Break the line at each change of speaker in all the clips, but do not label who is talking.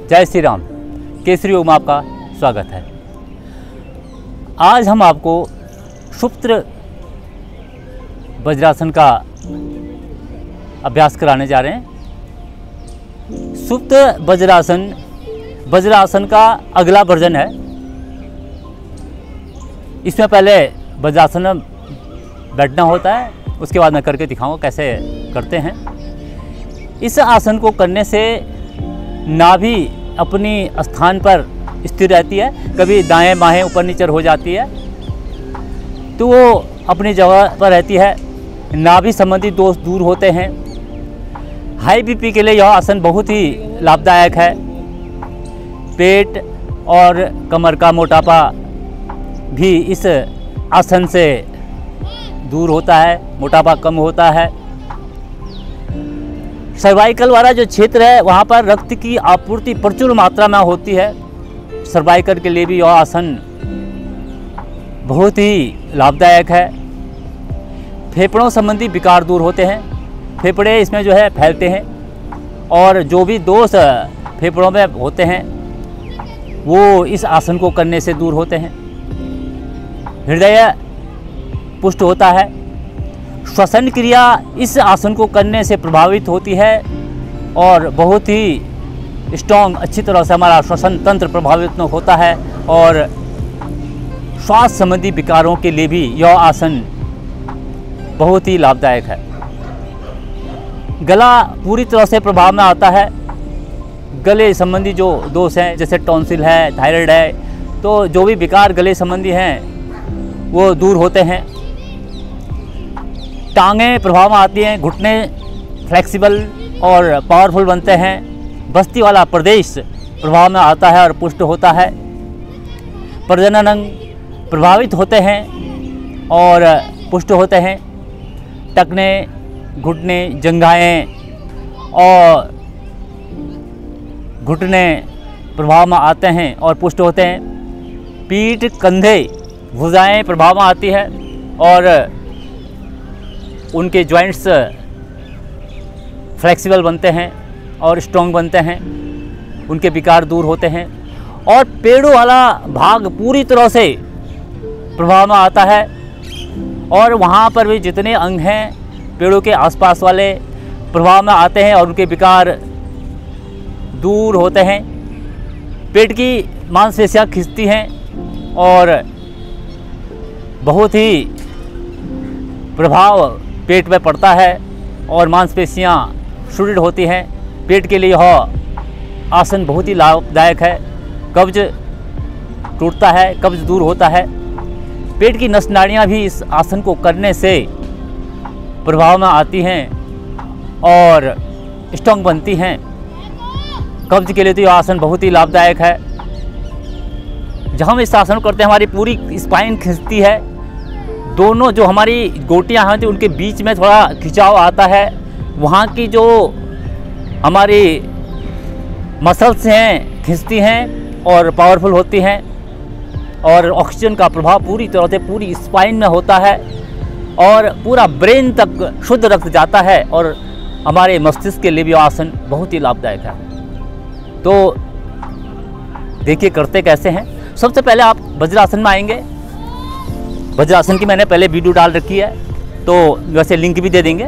जय श्री राम। केसरी योग में आपका स्वागत है। आज हम आपको सुप्त वज्रासन का अभ्यास कराने जा रहे हैं। सुप्त वज्रासन का अगला वर्जन है। इसमें पहले वज्रासन में बैठना होता है, उसके बाद मैं करके दिखाऊंगा कैसे करते हैं। इस आसन को करने से नाभि अपनी स्थान पर स्थिर रहती है, कभी दाएं बाएं ऊपर नीचे हो जाती है तो वो अपनी जगह पर रहती है। नाभि संबंधी दोष दूर होते हैं। हाई बीपी के लिए यह आसन बहुत ही लाभदायक है। पेट और कमर का मोटापा भी इस आसन से दूर होता है, मोटापा कम होता है। सर्वाइकल वाला जो क्षेत्र है वहाँ पर रक्त की आपूर्ति प्रचुर मात्रा में होती है। सर्वाइकल के लिए भी यह आसन बहुत ही लाभदायक है। फेफड़ों संबंधी विकार दूर होते हैं। फेफड़े इसमें जो है फैलते हैं और जो भी दोष फेफड़ों में होते हैं वो इस आसन को करने से दूर होते हैं। हृदय पुष्ट होता है। श्वसन क्रिया इस आसन को करने से प्रभावित होती है और बहुत ही स्ट्रॉन्ग अच्छी तरह से हमारा श्वसन तंत्र प्रभावित होता है और श्वास संबंधी विकारों के लिए भी यह आसन बहुत ही लाभदायक है। गला पूरी तरह से प्रभाव में आता है। गले संबंधी जो दोष हैं जैसे टॉन्सिल है, थायराइड है, तो जो भी विकार गले संबंधी हैं वो दूर होते हैं। टांगें प्रभाव में आती हैं, घुटने फ्लेक्सिबल और पावरफुल बनते हैं। बस्ती वाला प्रदेश प्रभाव में आता है और पुष्ट होता है। प्रजनन अंग प्रभावित होते हैं और पुष्ट होते हैं। टखने, घुटने, जंघाएं और घुटने प्रभाव में आते हैं और पुष्ट होते हैं। पीठ, कंधे, भुजाएं प्रभाव में आती है और उनके जॉइंट्स फ्लेक्सिबल बनते हैं और स्ट्रॉन्ग बनते हैं। उनके विकार दूर होते हैं और पेड़ों वाला भाग पूरी तरह से प्रभाव में आता है और वहाँ पर भी जितने अंग हैं पेड़ों के आसपास वाले प्रभाव में आते हैं और उनके विकार दूर होते हैं। पेट की मांसपेशियाँ खिंचती हैं और बहुत ही प्रभाव पेट में पड़ता है और मांसपेशियाँ सुदृढ़ होती हैं। पेट के लिए यह आसन बहुत ही लाभदायक है। कब्ज टूटता है, कब्ज दूर होता है। पेट की नस नाड़ियाँ भी इस आसन को करने से प्रभाव में आती हैं और स्ट्रॉन्ग बनती हैं। कब्ज के लिए तो यह आसन बहुत ही लाभदायक है। जब हम इस आसन को करते हैं हमारी पूरी स्पाइन खिंचती है। दोनों जो हमारी गोटियां हैं उनके बीच में थोड़ा खिंचाव आता है। वहाँ की जो हमारी मसल्स हैं खिंचती हैं और पावरफुल होती हैं और ऑक्सीजन का प्रभाव पूरी तरह से पूरी स्पाइन में होता है और पूरा ब्रेन तक शुद्ध रक्त जाता है और हमारे मस्तिष्क के लिए भी आसन बहुत ही लाभदायक है। तो देखिए करते कैसे हैं। सबसे पहले आप वज्रासन में आएंगे। वज्रासन की मैंने पहले वीडियो डाल रखी है तो वैसे लिंक भी दे देंगे,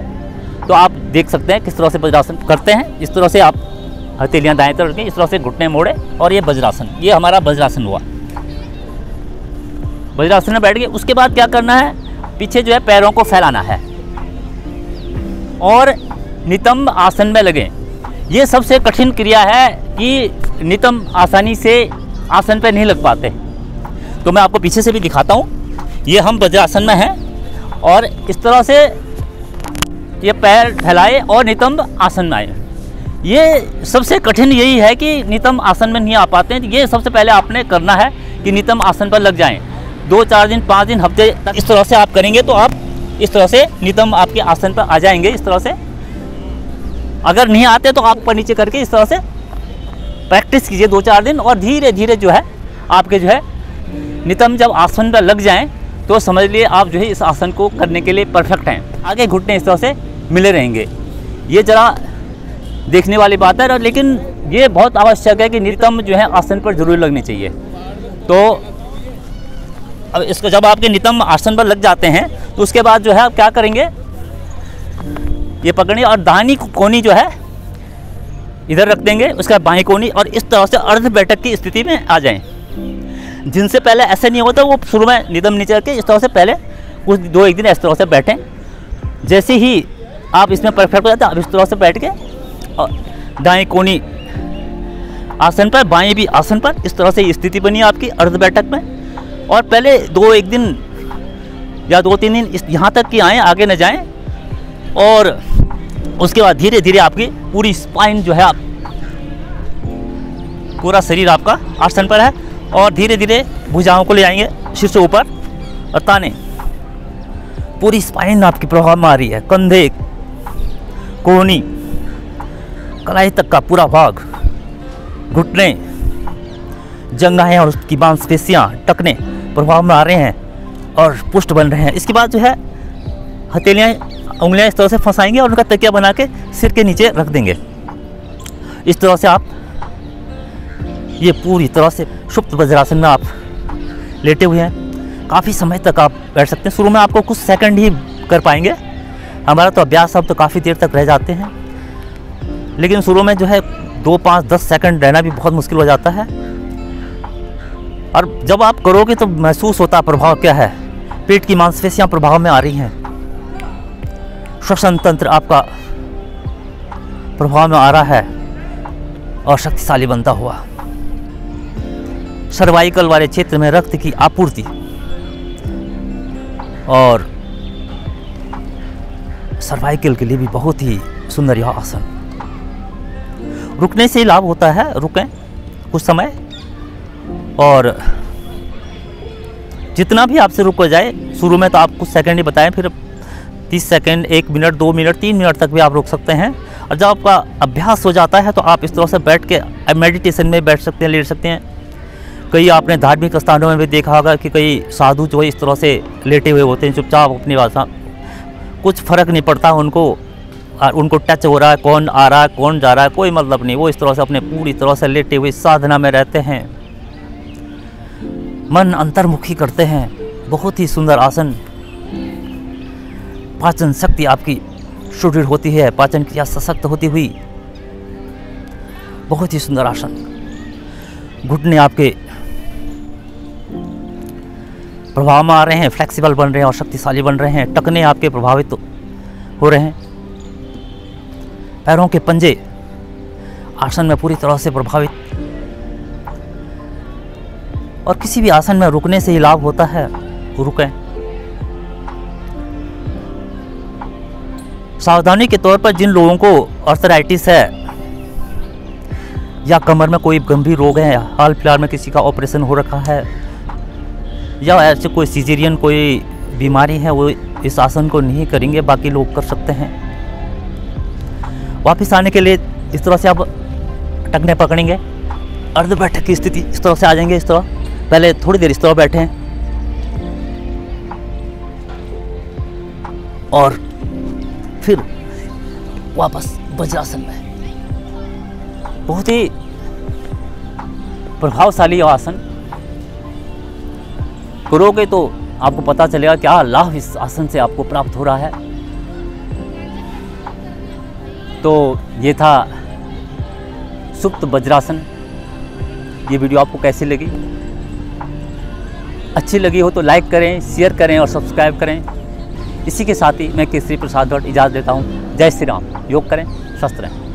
तो आप देख सकते हैं किस तरह से वज्रासन करते हैं। इस तरह से आप हथेलियाँ दाएं तरफ रखें, इस तरह से घुटने मोड़े और ये वज्रासन, ये हमारा वज्रासन हुआ। वज्रासन में बैठ गए। उसके बाद क्या करना है, पीछे जो है पैरों को फैलाना है और नितंब आसन में लगें। ये सबसे कठिन क्रिया है कि नितंब आसानी से आसन पे नहीं लग पाते। तो मैं आपको पीछे से भी दिखाता हूँ। ये हम वज्रासन में हैं और इस तरह से ये पैर फैलाए और नितंब आसन में आए। ये सबसे कठिन यही है कि नितंब आसन में नहीं आ पाते हैं। ये सबसे पहले आपने करना है कि नितंब आसन पर लग जाएं। 2-4 दिन 5 दिन हफ्ते तक इस तरह से आप करेंगे तो आप इस तरह से नितंब आपके आसन पर आ जाएंगे। इस तरह से अगर नहीं आते तो आप ऊपर नीचे करके इस तरह से प्रैक्टिस कीजिए 2-4 दिन और धीरे धीरे जो है आपके जो है नितंब जब आसन पर लग जाएं तो समझ लिए आप जो है इस आसन को करने के लिए परफेक्ट हैं। आगे घुटने इस तरह से मिले रहेंगे। ये ज़रा देखने वाली बात है, लेकिन ये बहुत आवश्यक है कि नितंब जो है आसन पर जरूर लगनी चाहिए। तो अब इसको जब आपके नितंब आसन पर लग जाते हैं तो उसके बाद जो है आप क्या करेंगे, ये पकड़िए और दाहिनी कोनी जो है इधर रख देंगे, उसका बाएं कोनी, और इस तरह से अर्ध बैठक की स्थिति में आ जाएं। जिनसे पहले ऐसे नहीं होता वो शुरू में नितंब नीचे रख के इस तरह से पहले कुछ 2-1 दिन इस तरह से बैठें। जैसे ही आप इसमें परफेक्ट हो जाते हैं, आप इस तरह से बैठ के और दाएं कोनी आसन पर, बाएं भी आसन पर, इस तरह से स्थिति बनी आपकी अर्ध बैठक में। और पहले 2-1 दिन या 2-3 दिन इस यहाँ तक कि आएँ, आगे न जाएं। और उसके बाद धीरे धीरे आपकी पूरी स्पाइन जो है, आप पूरा शरीर आपका आसन पर है, और धीरे धीरे भुजाओं को ले आएंगे सिर से ऊपर और ताने। पूरी स्पाइन आपकी प्रभाव में आ रही है। कंधे, कोहनी, कलाई तक का पूरा भाग, घुटने, जंघाएं और उसकी मांसपेशियां, टखने प्रभाव में आ रहे हैं और पुष्ट बन रहे हैं। इसके बाद जो है हथेलियाँ, उंगलियां इस तरह से फंसाएंगे और उनका तकिया बना के सिर के नीचे रख देंगे। इस तरह से आप ये पूरी तरह से सुप्त वज्रासन में आप लेटे हुए हैं। काफ़ी समय तक आप बैठ सकते हैं। शुरू में आपको कुछ सेकंड ही कर पाएंगे, हमारा तो अभ्यास अब तो काफ़ी देर तक रह जाते हैं, लेकिन शुरू में जो है 2, 5, 10 सेकंड रहना भी बहुत मुश्किल हो जाता है। और जब आप करोगे तो महसूस होता प्रभाव क्या है। पेट की मांसपेशियां प्रभाव में आ रही हैं, श्वसन तंत्र आपका प्रभाव में आ रहा है और शक्तिशाली बनता हुआ। सर्वाइकल वाले क्षेत्र में रक्त की आपूर्ति और सर्वाइकल के लिए भी बहुत ही सुंदर यह आसन। रुकने से ही लाभ होता है, रुकें कुछ समय, और जितना भी आपसे रुको जाए। शुरू में तो आप कुछ सेकंड ही बताएं, फिर 30 सेकंड, 1 मिनट, 2 मिनट, 3 मिनट तक भी आप रुक सकते हैं। और जब आपका अभ्यास हो जाता है तो आप इस तरह से बैठ के मेडिटेशन में बैठ सकते हैं, लेट सकते हैं। कई आपने धार्मिक स्थानों में भी देखा होगा कि कई साधु जो है इस तरह से लेटे हुए होते हैं चुपचाप अपनी भाषा, कुछ फ़र्क नहीं पड़ता उनको टच हो रहा है, कौन आ रहा है, कौन जा रहा है, कोई मतलब नहीं। वो इस तरह से अपने पूरी तरह से लेटे हुए साधना में रहते हैं, मन अंतर्मुखी करते हैं। बहुत ही सुंदर आसन। पाचन शक्ति आपकी सुदृढ़ होती है, पाचन क्रिया सशक्त होती हुई। बहुत ही सुंदर आसन। घुटने आपके प्रभाव में आ रहे हैं, फ्लेक्सिबल बन रहे हैं और शक्तिशाली बन रहे हैं। टखने आपके प्रभावित हो रहे हैं। पैरों के पंजे आसन में पूरी तरह से प्रभावित। और किसी भी आसन में रुकने से ही लाभ होता है, रुकें। सावधानी के तौर पर जिन लोगों को आर्थराइटिस है या कमर में कोई गंभीर रोग है, हाल फिलहाल में किसी का ऑपरेशन हो रखा है, या ऐसे कोई सीजेरियन कोई बीमारी है, वो इस आसन को नहीं करेंगे, बाकी लोग कर सकते हैं। वापस आने के लिए इस तरह से आप टखने पकड़ेंगे, अर्ध बैठक की स्थिति इस तरह से आ जाएंगे। इस तरह पहले थोड़ी देर इस तरह बैठें और फिर वापस वज्रासन में। बहुत ही प्रभावशाली आसन। करोगे तो आपको पता चलेगा क्या लाभ इस आसन से आपको प्राप्त हो रहा है। तो ये था सुप्त वज्रासन। ये वीडियो आपको कैसी लगी? अच्छी लगी हो तो लाइक करें, शेयर करें और सब्सक्राइब करें। इसी के साथ ही मैं केसरी प्रसाद भट्ट इजाज़त देता हूँ। जय श्री राम। योग करें, स्वस्थ रहें।